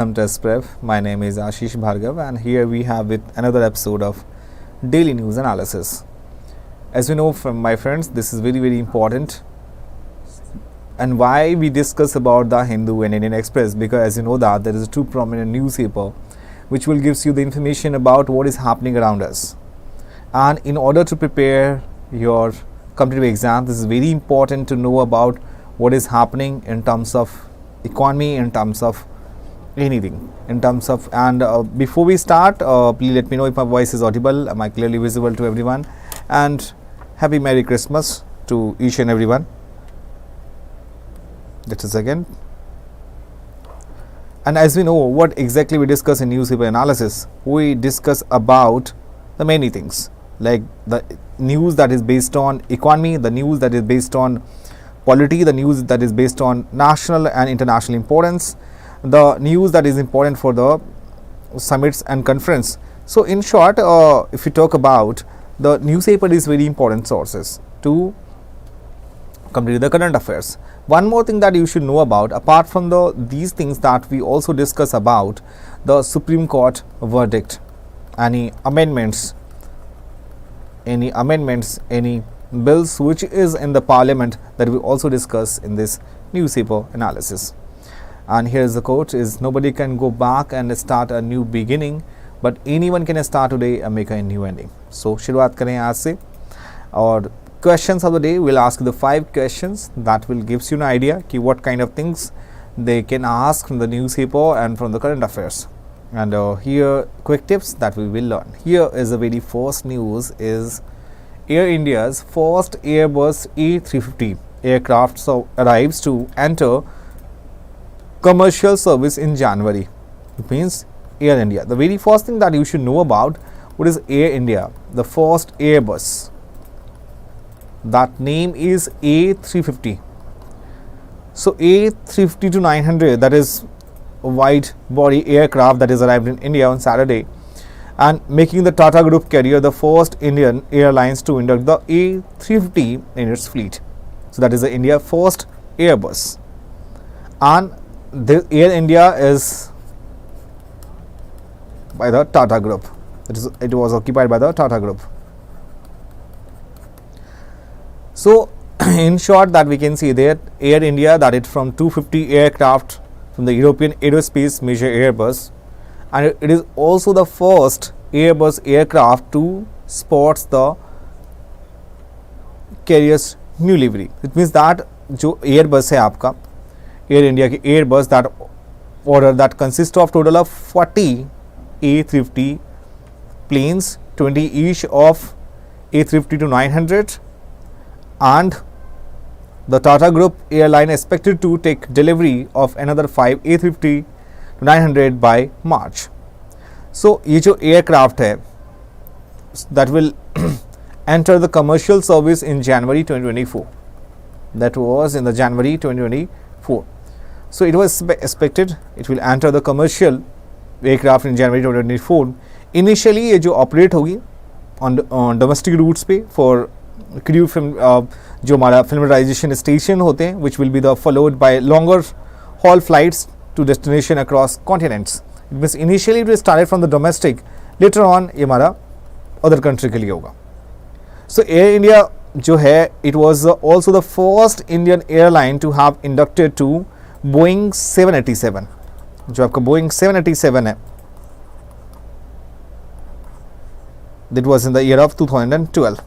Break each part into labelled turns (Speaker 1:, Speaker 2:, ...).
Speaker 1: PRATHAM Test Prep. My name is Ashish Bhargav, and here we have with another episode of Daily News Analysis. As we know from my friends, this is very important. And why we discuss about the Hindu and Indian Express, because as you know that there is a two prominent newspaper which will gives you the information about what is happening around us. And in order to prepare your competitive exam, this is very important to know about what is happening in terms of economy, in terms of anything, in terms of, and before we start, please let me know if my voice is audible, am I clearly visible to everyone, and happy Merry Christmas to each and everyone. Just a second. And as we know what exactly we discuss in newspaper analysis, we discuss about the many things like the news that is based on economy, the news that is based on polity, the news that is based on national and international importance, the news that is important for the summits and conference. So in short, if you talk about the newspaper is very important sources to complete the current affairs. One more thing that you should know about, apart from these things, that we also discuss about the Supreme Court verdict, any amendments, any bills which is in the parliament, that we also discuss in this newspaper analysis. And here is the quote: is nobody can go back and start a new beginning, but anyone can start today and make a new ending. So शुरुआत करें आज से, और questions of the day, we'll ask the 5 questions that will gives you an idea कि what kind of things they can ask from the newspaper and from the current affairs. And here quick tips that we will learn. Here is the very first news is Air India's first Airbus A350 aircraft arrives to enter commercial service in January. It means Air India. The very first thing that you should know about what is Air India, the first Airbus. That name is A350. So A350 to 900, that is a wide body aircraft that is arrived in India on Saturday, and making the Tata Group carrier the first Indian airlines to induct the A350 in its fleet. So that is the India first Airbus, and the Air India is by the Tata Group. It was occupied by the Tata Group. So in short, that we can see that Air India, that it from 250 aircraft from the European aerospace major Airbus, and it is also the first Airbus aircraft to sports the carrier's new livery. It means that जो Airbus है आपका Air India की Airbus, that order that consists of total of 40 A350 planes, 20 each of A350 to 900, and the Tata Group airline expected to take delivery of another 5 A350 to 900 by March. So ये जो aircraft है that will enter the commercial service in January 2024. That was in the January 2024. So it was expected it will enter the commercial aircraft in January 2024. Initially ये जो operate होगी on domestic routes पे for crew film, जो हमारा filmarization station होते हैं, which will be the followed by longer haul flights to destination across continents. It means initially it started from the domestic, later on ये हमारा other country के लिए होगा. So Air India जो है, it was also the first Indian airline to have inducted to Boeing 787. जो आपका Boeing 787 है, that was in the year of 2012.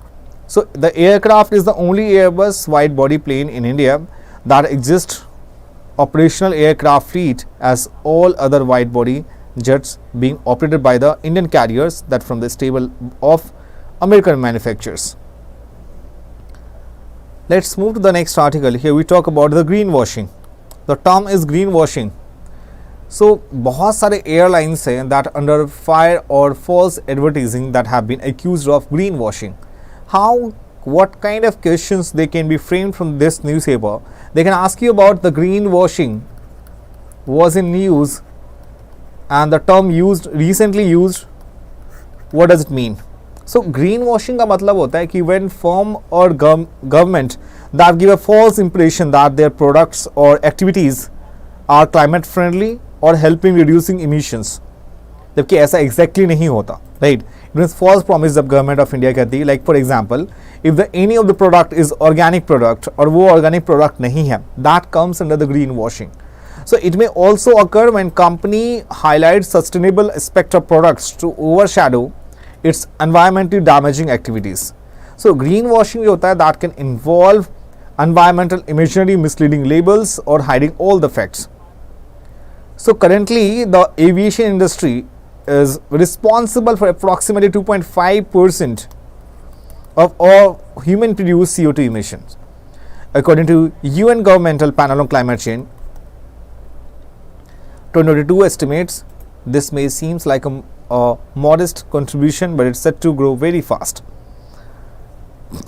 Speaker 1: So the aircraft is the only Airbus wide body plane in India that exists operational aircraft fleet, as all other wide body jets being operated by the Indian carriers that from the stable of American manufacturers. Let's move to the next article. Here we talk about the greenwashing. The term is greenwashing. So बहुत सारे airlines हैं that under fire or false advertising that have been accused of greenwashing. How, what kind of questions they can be framed from this newspaper? They can ask you about the greenwashing was in news, and the term recently used, what does it mean? So greenwashing का मतलब होता है कि when firm or government that give a false impression that their products or activities are climate friendly और helping reducing emissions, जबकि ऐसा exactly नहीं होता, right. It means false promise जब गवर्नमेंट ऑफ इंडिया कहती है, like for example if the any of the product is organic product और वो ऑर्गेनिक प्रोडक्ट नहीं है, that comes under the green washing. So it may also occur when company highlights sustainable aspect of products to overshadow its environmentally damaging activities. So greenwashing जो होता है that can involve environmental imagery, misleading labels or hiding all the facts. So currently the aviation industry is responsible for approximately 2.5% of all human produced CO2 emissions. According to UN Governmental Panel on Climate Change 2022 estimates, this may seems like a modest contribution but it's set to grow very fast.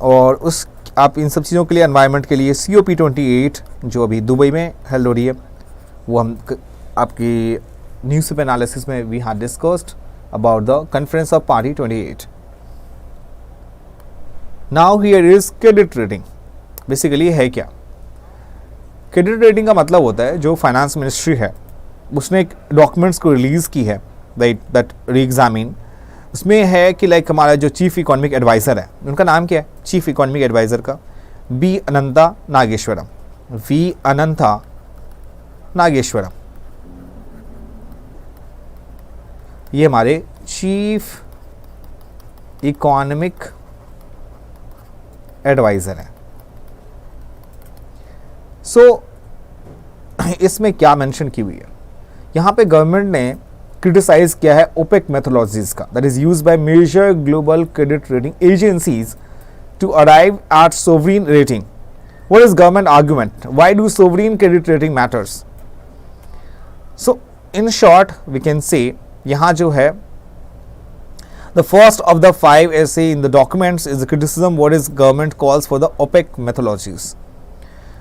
Speaker 1: और उस आप इन सब चीज़ों के लिए environment के लिए COP28 जो अभी दुबई में हेल्ड हो रही है, वो हम आपकी न्यूज़पेपर एनालिसिस में we had discussed about the conference of party 28. Now here is credit rating. Basically है क्या? क्रेडिट रेटिंग का मतलब होता है जो फाइनेंस मिनिस्ट्री है उसने एक डॉक्यूमेंट्स को रिलीज़ की है, राइट, दैट री एग्जामिन. उसमें है कि लाइक हमारा जो चीफ इकोनॉमिक एडवाइज़र है, उनका नाम क्या है? चीफ इकोनॉमिक एडवाइज़र का वी अनंता नागेश्वरम. वी अनंता नागेश्वरम ये हमारे चीफ इकोनॉमिक एडवाइज़र हैं. सो इसमें क्या मेंशन की हुई है? यहाँ पे गवर्नमेंट ने क्रिटिसाइज किया है ओपेक मेथोडोलॉजीज का, that is used by major global credit rating agencies to arrive at sovereign rating. What is government argument? Why do sovereign credit rating matters? So in short we can say यहाँ जो है the first of the 5 essay in the documents is the criticism what is government calls for the OPEC methodologies.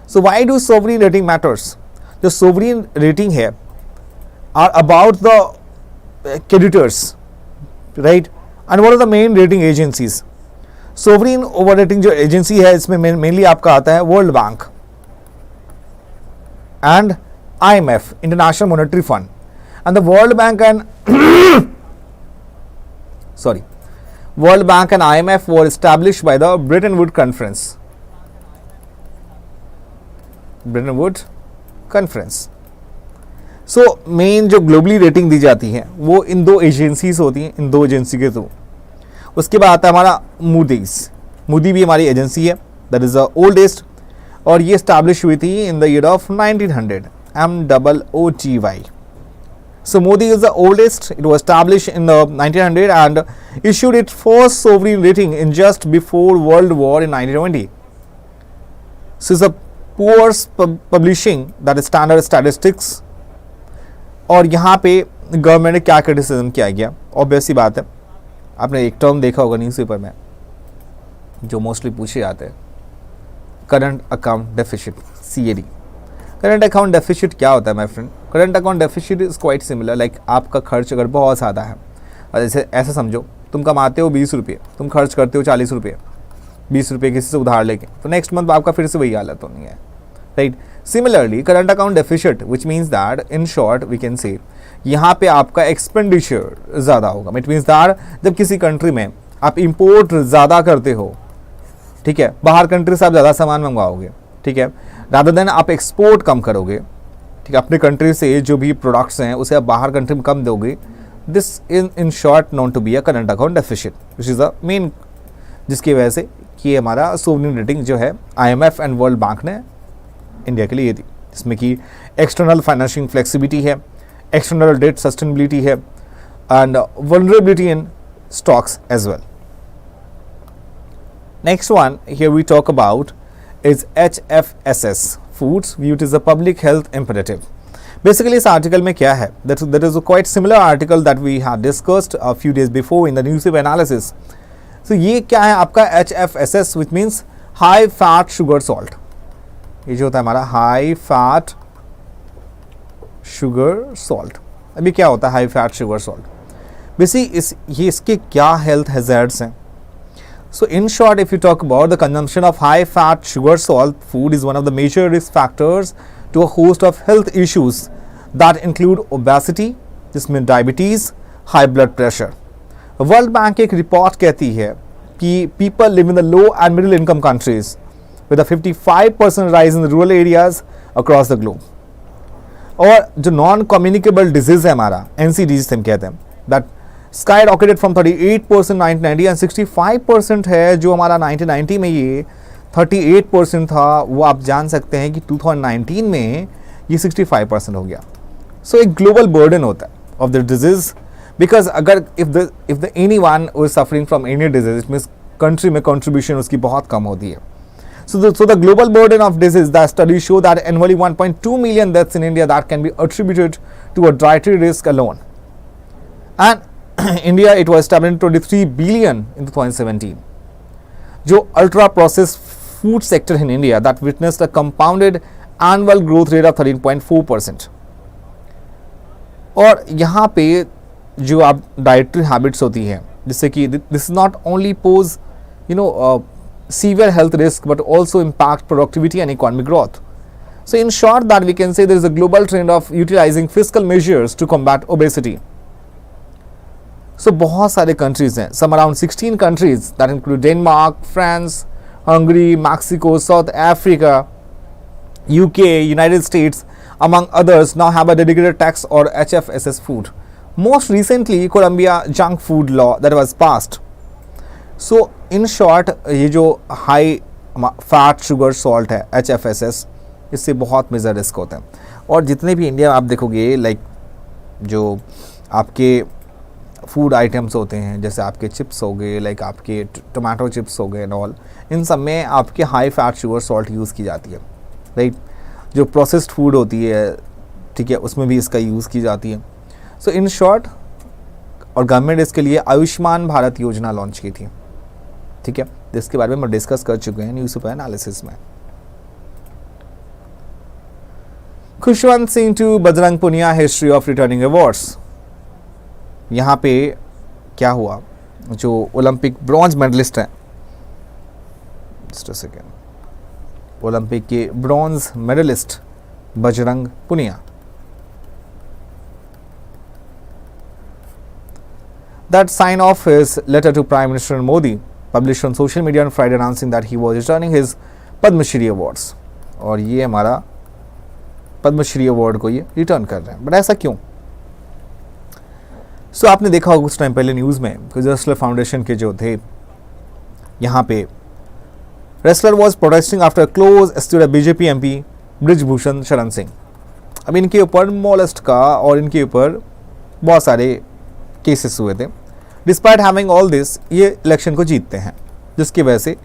Speaker 1: So why do sovereign rating matters? The sovereign rating here are about the creditors, right? And what are the main rating agencies? Sovereign over rating जो agency है इसमें mainly आपका आता है world bank and IMF, international monetary fund. And the world bank and World Bank and IMF were established by the Bretton Woods Conference. Bretton Woods Conference. So main जो globally rating दी जाती है वो इन दो agencies होती हैं, इन दो agency के through. उसके बाद आता है हमारा मूडीज. मूडी भी हमारी एजेंसी है, दैट इज द ओल्डेस्ट, और ये स्टैब्लिश हुई थी in the year of 1900, MOODY. So Moody is the oldest. It was established in the 1900 and issued its first sovereign rating in just before World War in 1920. So it's a poor publishing, that is standard statistics. और यहाँ पे government ने क्या criticism किया गया? Obvious सी बात है, आपने एक टर्म देखा होगा न्यूज़पेपर में जो मोस्टली पूछे जाते हैं, current account deficit, CAD. Current account deficit क्या होता है my friend? Current account deficit is quite similar, like आपका खर्च अगर बहुत ज़्यादा है, और जैसे ऐसा समझो तुम कमाते हो 20 रुपये, तुम खर्च करते हो 40 रुपये, 20 रुपये किसी से उधार लेके, तो नेक्स्ट मंथ आपका फिर से वही हालत होनी है, right. Similarly current account deficit which means that in short we can say यहाँ पे आपका एक्सपेंडिचर ज़्यादा होगा. इट मीन्स दैट जब किसी कंट्री में आप इंपोर्ट ज़्यादा करते हो, ठीक है, बाहर कंट्री से आप ज़्यादा सामान मंगवाओगे, ठीक है, रादर देन आप एक्सपोर्ट कम करोगे, ठीक है, अपने कंट्री से जो भी प्रोडक्ट्स हैं उसे आप बाहर कंट्री में कम दोगे. This in short known to be a current account deficit which is the main, जिसकी वजह से कि हमारा सोवरेन रेटिंग जो है IMF एंड वर्ल्ड बैंक ने इंडिया के लिए दी, जिसमें कि एक्सटर्नल फाइनेंशियल फ्लेक्सिबिलिटी है, एक्सटर्नल डेट सस्टेनेबिलिटी है and vulnerability in stocks as well. Next one here we talk about is HFSS, foods viewed as a public health imperative. Basically इस article में क्या है? That is a quite similar article that we had discussed a few days before in the newspaper analysis. So ये क्या है आपका HFSS, which means high fat sugar salt. ये जो होता है हमारा high fat sugar salt. अभी क्या होता है high fat sugar salt? Basically ये इसके क्या health hazards हैं? So in short, if you talk about the consumption of high fat sugar salt food is one of the major risk factors to a host of health issues that include obesity, जिसमें diabetes, high blood pressure. World bank एक report कहती है कि people live in the low and middle income countries with a 55% rise in rural areas across the globe। और जो non communicable disease है हमारा NCD जिसे हम कहते हैं, that sky rocketed from 38% 1990 and 65% है जो हमारा 1990 में ये 38% था, वो आप जान सकते हैं कि 2019 में ये 65% हो गया। सो एक ग्लोबल बर्डन होता है ऑफ द डिजीज, बिकॉज अगर if the any one is suffering from any disease, it means country में कंट्रीब्यूशन उसकी बहुत कम होती है। So the global burden of disease, the studies show that annually 1.2 million deaths in India that can be attributed to a dietary risk alone. And India, it was established 23 billion in 2017. जो ultra processed food sector in India that witnessed a compounded annual growth rate of 13.4%. और यहाँ पे जो आप dietary habits होती हैं, जिससे कि this is not only pose severe health risk but also impact productivity and economic growth. So in short, that we can say there is a global trend of utilizing fiscal measures to combat obesity. So बहुत सारे countries हैं, some around 16 countries that include Denmark, France, Hungary, Mexico, South Africa, UK, United States, among others, now have a dedicated tax or HFSS food. Most recently, Colombia junk food law that was passed. So in short ये जो high fat sugar salt है HFSS, इससे बहुत major risk होते हैं। और जितने भी इंडिया आप देखोगे, लाइक जो आपके फूड आइटम्स होते हैं, जैसे आपके चिप्स हो गए, लाइक आपके टोमेटो चिप्स हो गए एंड ऑल, इन सब में आपके high fat sugar salt use की जाती है, राइट। जो प्रोसेस्ड फूड होती है, ठीक है, उसमें भी इसका यूज़ की जाती है। सो इन शॉर्ट, और गवर्नमेंट इसके लिए आयुष्मान भारत योजना लॉन्च की थी, ठीक है, जिसके बारे में हम डिस्कस कर चुके हैं न्यूज़ पेपर एनालिसिस में। Khushwant Singh to Bajrang Punia history of returning awards. यहाँ पे क्या हुआ, जो ओलंपिक ब्रॉन्ज मेडलिस्ट हैं, जस्ट अ सेकेंड, ओलंपिक के bronze medalist Bajrang Punia, that sign off his letter to Prime Minister Modi, published on social media on Friday, announcing that he was returning his Padma Shri awards. और ये हमारा Padma Shri award को ये return कर रहे हैं। But ऐसा क्यों? सो आपने देखा होगा कुछ टाइम पहले न्यूज़ में कि रेसलर फाउंडेशन के जो थे, यहाँ पे wrestler was protesting after close एस्ट्यूड बीजेपी MP ब्रिजभूषण शरण सिंह। अब इनके ऊपर मोलेस्ट का और इनके ऊपर बहुत सारे केसेस हुए थे। डिस्पाइट हैविंग ऑल दिस, ये इलेक्शन को जीतते हैं, जिसकी वजह से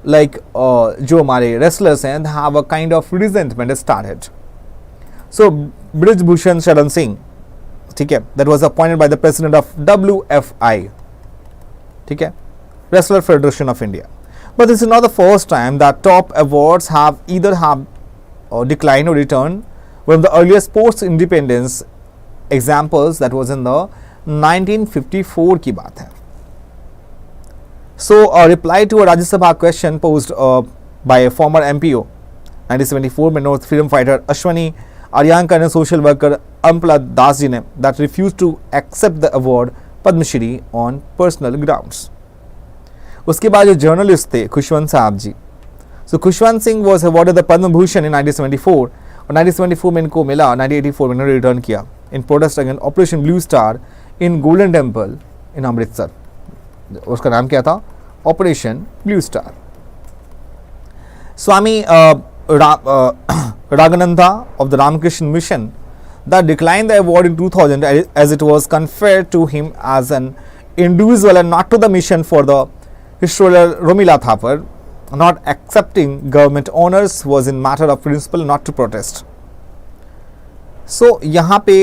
Speaker 1: लाइक जो हमारे रेसलर्स हैं, they have a kind of resentment started. So Brijbhushan Sharan Singh, ठीक है, that was appointed by the president of WFI, ठीक है, Wrestler Federation of India. But this is not the first time that top awards have either have declined और return from the earliest post independence examples, that was in the 1954 की बात है। So reply to a Rajya Sabha question posed by farmer MPO 1974 में north freedom fighter Ashwini Aryankar ने social worker Ampala Das ji ने that refuse to accept the award Padma Shri on personal grounds. उसके बाद जो journalist थे खुशवंत साहब ji, so Khushwant Singh was awarded the Padma Bhushan in 1974 और 1974 में इनको मिला, 1984 में इन्होंने रिटर्न किया in protest against Operation Blue Star in Golden Temple in Amritsar. उसका नाम क्या था? Operation Blue Star. Swami Raghananda of the Ramakrishna Mission that declined the award in 2000 as it was conferred to him as an individual and not to the mission for the historian Romila Thapar. Not accepting government honors was in matter of principle, not to protest. So यहाँ पे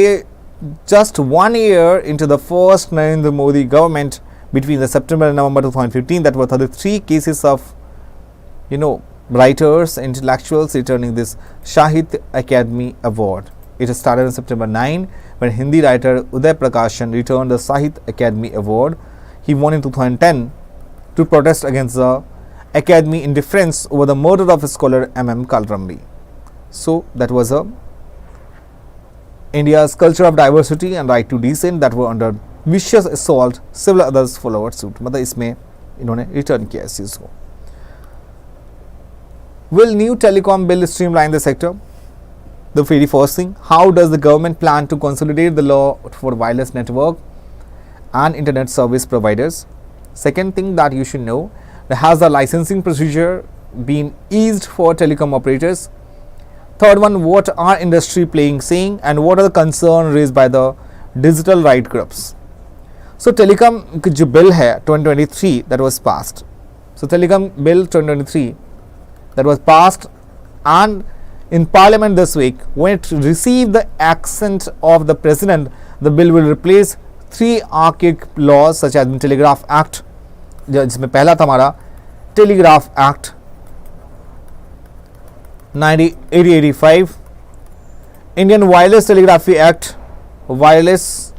Speaker 1: just 1 year into the first Narendra Modi government, between the September and November 2015, that were 33 cases of writers, intellectuals returning this Sahitya Academy Award. It started on September 9 when Hindi writer Uday Prakashan returned the Sahitya Academy Award. He won in 2010 to protest against the Academy indifference over the murder of scholar MM Kalrambi. So that was a India's culture of diversity and right to dissent that were under vicious assault. Several others followed suit. मतलब इसमें इन्होंने return किया इस चीज़ को. Will new telecom bill streamline the sector? The very first thing, how does the government plan to consolidate the law for wireless network and internet service providers? Second thing that you should know, has the licensing procedure been eased for telecom operators? Third one, what are industry playing saying and what are the concerns raised by the digital right groups? So telecom जो bill है 2023 that was passed. So telecom bill 2023 that was passed and in parliament this week, when it received the assent of the president, the bill will replace three archaic laws such as the Telegraph Act, जिसमें पहला था हमारा Telegraph Act 1885, Indian Wireless Telegraphy Act, Wireless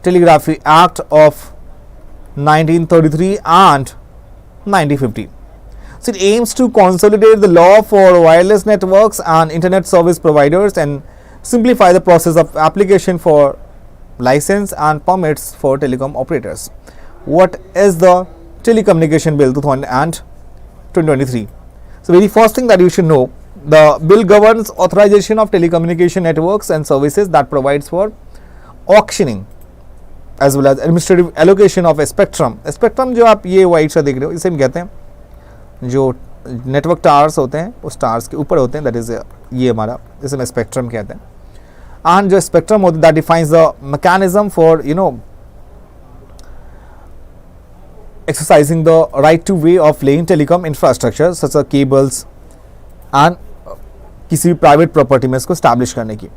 Speaker 1: Telegraphy Act of 1933 and 1950. So it aims to consolidate the law for wireless networks and internet service providers and simplify the process of application for license and permits for telecom operators. What is the Telecommunication Bill 2023? So very first thing that you should know, the bill governs authorization of telecommunication networks and services that provides for auctioning as well as administrative allocation of a spectrum. Spectrum जो आप ये white सा देख रहे हो इसे हम कहते हैं जो नेटवर्क टावर्स होते हैं उस टावर्स के ऊपर होते हैं, दैट इज ये हमारा इसे हम स्पेक्ट्रम कहते हैं. एंड जो स्पेक्ट्रम होता है that defines the mechanism for exercising the right to way of laying telecom infrastructure such as cables and किसी भी प्राइवेट प्रॉपर्टी में इसको स्टैब्लिश करने की.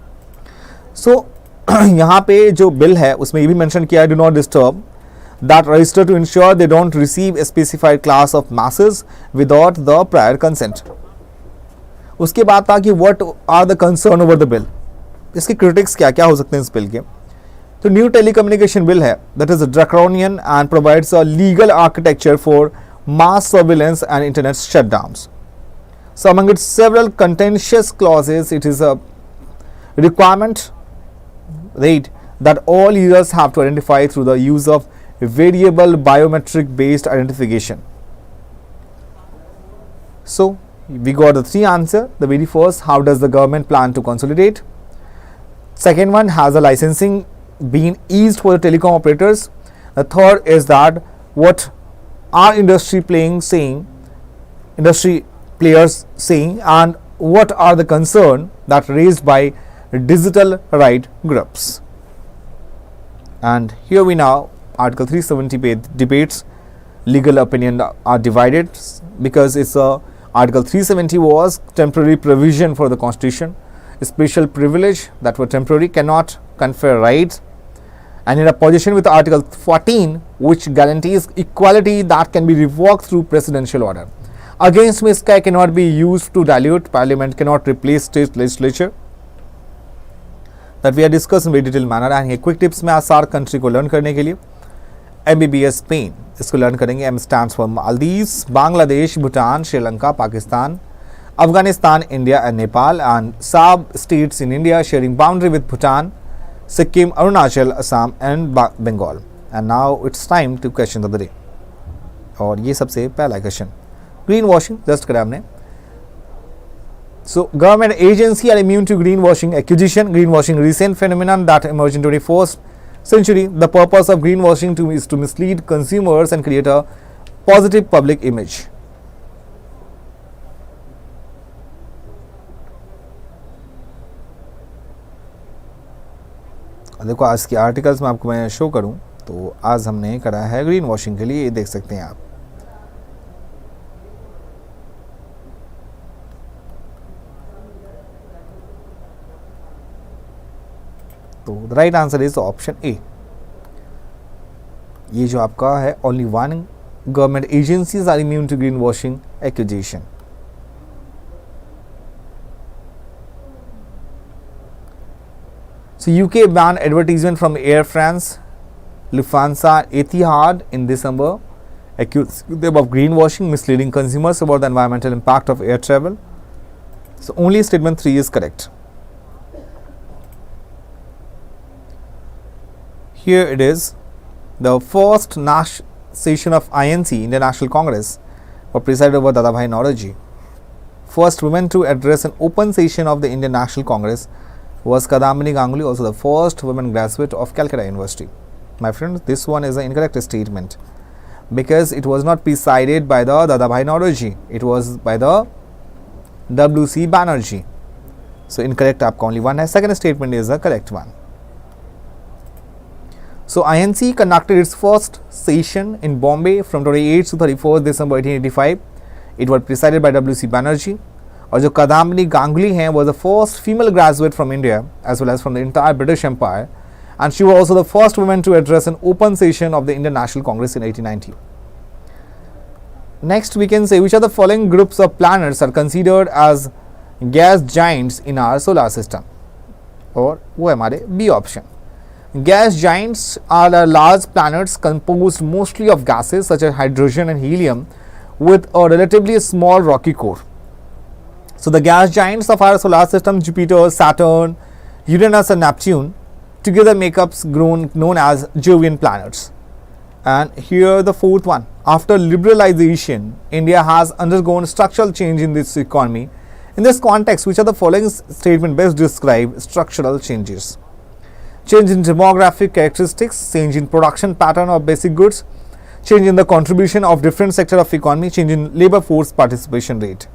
Speaker 1: सो यहाँ पे जो बिल है उसमें ये भी मेंशन किया है, do not disturb that register to ensure they don't receive a specified class of masses without the prior consent. उसके बाद था कि what are the concern over the bill, इसके critics क्या क्या हो सकते हैं इस बिल के. तो न्यू टेलीकम्युनिकेशन बिल है that is draconian and provides a legal architecture for mass surveillance and internet shutdowns. So among its several contentious clauses, it is a requirement that all users have to identify through the use of variable biometric based identification. So we got the three answers. The very first, how does the government plan to consolidate? Second one, has the licensing been eased for the telecom operators? The third is that what are industry players saying and what are the concerns that raised by digital right groups. And here we now Article 370 debates, legal opinion are divided because it's Article 370 was temporary provision for the Constitution, a special privilege that were temporary, cannot confer rights, and in opposition with Article 14 which guarantees equality that can be revoked through presidential order. Against which sky cannot be used to dilute, Parliament cannot replace state legislature. That we are discussed in very detailed manner. and ये quick tips में आसार country को learn करने के लिए MBBS Spain इसको learn करेंगे. M stands for Maldives, Bangladesh, Bhutan, Sri Lanka, Pakistan, Afghanistan, India and Nepal, and सब states in India sharing boundary with Bhutan, Sikkim, Arunachal, Assam and Bengal. And now it's time to question of the day. और ये सबसे पहला क्वेश्चन, ग्रीन वॉशिंग जस्ट करा हमने. So government agency are immune to greenwashing accusation. Greenwashing recent phenomenon that emerged in 21st century. The purpose of greenwashing is to mislead consumers and create a positive public image. देखो आज के articles में आपको मैं show करूं तो आज हमने करा है ग्रीन वॉशिंग के लिए, ये देख सकते हैं आप. तो the right answer is option A. ये जो आपका है only one government agencies are immune to green washing accusation. So UK banned advertisement from Air France, Lufthansa, Etihad in December, accused them of greenwashing, misleading consumers about the environmental impact of air travel. So only statement 3 is correct. here it is, the first session of INC, Indian National Congress, was presided over Dadabhai Naoroji. First woman to address an open session of the Indian National Congress was Kadambini Ganguly, also the first woman graduate of Calcutta University. My friends, this one is an incorrect statement because it was not presided by the Dadabhai Naoroji, it was by the W.C. Banerjee. So incorrect, aapka only one hai. Second statement is the correct one. So INC conducted its first session in Bombay from 28 to 31 December 1885. It was presided by W.C. Banerjee. और जो कादम्बिनी गांगुली हैं was the first female graduate from India as well as from the entire British Empire, and she was also the first woman to address an open session of the Indian National Congress in 1890. Next, we can say which of the following groups of planets are considered as gas giants in our solar system, और वो है हमारे B option. Gas giants are large planets composed mostly of gases such as hydrogen and helium with a relatively small rocky core. So the gas giants of our solar system, Jupiter, Saturn, Uranus and Neptune, together make up known as Jovian planets. And here the fourth one. After liberalization, India has undergone structural change in this economy. In this context, which are the following statement best describe structural changes? Change in demographic characteristics, change in production pattern of basic goods, change in the contribution of different sector of economy, change in labor force participation rate.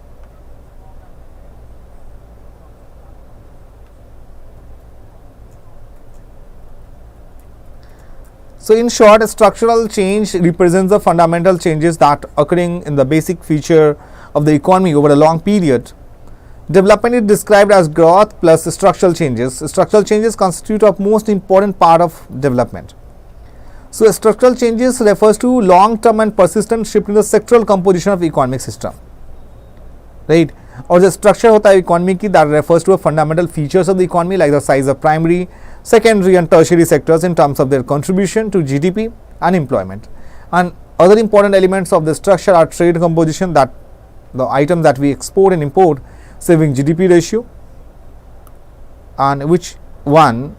Speaker 1: So in short, a structural change represents the fundamental changes that occurring in the basic feature of the economy over a long period. Development is described as growth plus structural changes. Structural changes constitute of most important part of development. So structural changes refers to long-term and persistent shift in the sectoral composition of economic system, right? Or the structure होता है economy की that refers to a fundamental features of the economy like the size of primary, secondary and tertiary sectors in terms of their contribution to GDP and employment. And other important elements of the structure are trade composition, that the items that we export and import, saving GDP ratio, and which one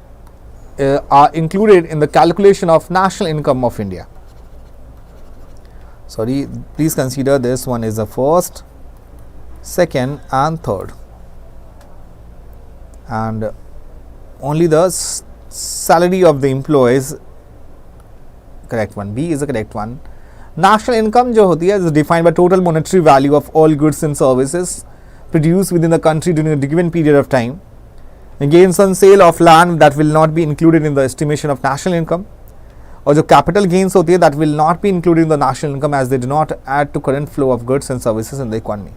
Speaker 1: are included in the calculation of national income of India. Sorry, please consider this one is the first, second and third, and only the salary of the employees, correct one, B is the correct one. National income जो होती है is defined by total monetary value of all goods and services produced within the country during a given period of time. Gains on sale of land that will not be included in the estimation of national income, और जो capital gains होती है that will not be included in the national income as they do not add to current flow of goods and services in the economy.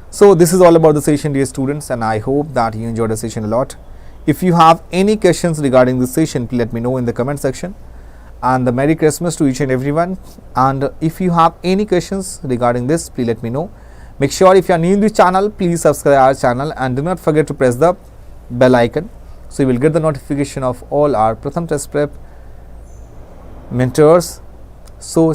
Speaker 1: So this is all about the session, dear students, and I hope that you enjoyed the session a lot. If you have any questions regarding this session, please let me know in the comment section. And the Merry Christmas to each and everyone. And if you have any questions regarding this, please let me know. Make sure if you are new in this channel, please subscribe our channel and do not forget to press the bell icon so you will get the notification of all our Pratham Test Prep mentors. So